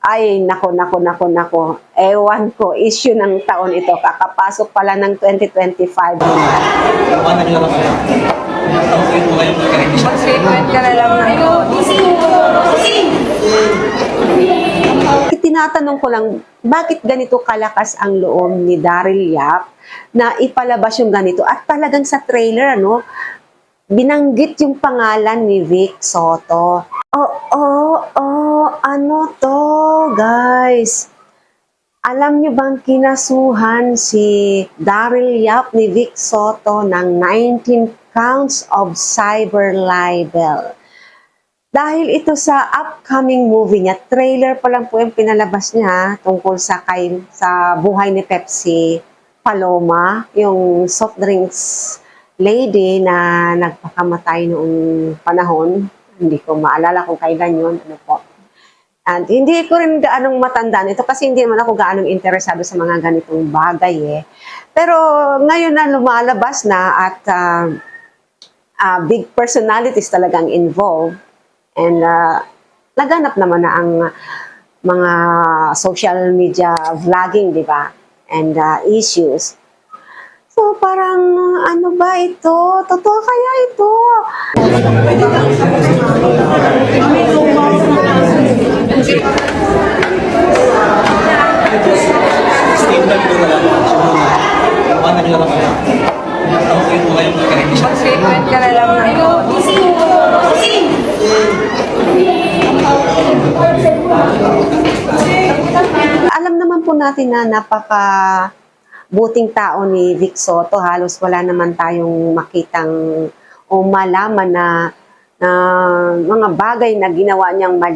Ay, nako. Ewan ko, issue ng taon ito. Kakapasok pala ng 2025. Mag-statement ka na lang na Tinatanong ko lang, bakit ganito kalakas ang loob ni Daryl Yap na ipalabas yung ganito? At talagang sa trailer, binanggit yung pangalan ni Vic Soto. Ano to, guys? Alam nyo bang kinasuhan si Daryl Yap ni Vic Soto ng 19 counts of cyber libel? Dahil ito sa upcoming movie niya, trailer pa lang po yung pinalabas niya tungkol sa buhay ni Pepsi Paloma, yung soft drinks lady na nagpakamatay noong panahon. Hindi ko maalala kung kailan yun. Ano po. And hindi ko rin gaanong matandaan ito kasi hindi naman ako gaanong interesado sa mga ganitong bagay Pero ngayon na lumalabas na at big personalities talagang involved. And naganap naman na ang mga social media vlogging, di ba? And issues. So parang ano ba ito? Totoo kaya ito? mag-statement ka na lang na Alam naman po natin na buting tao ni Vic Soto. Halos wala naman tayong makitang o malaman na mga bagay na ginawa niyang mali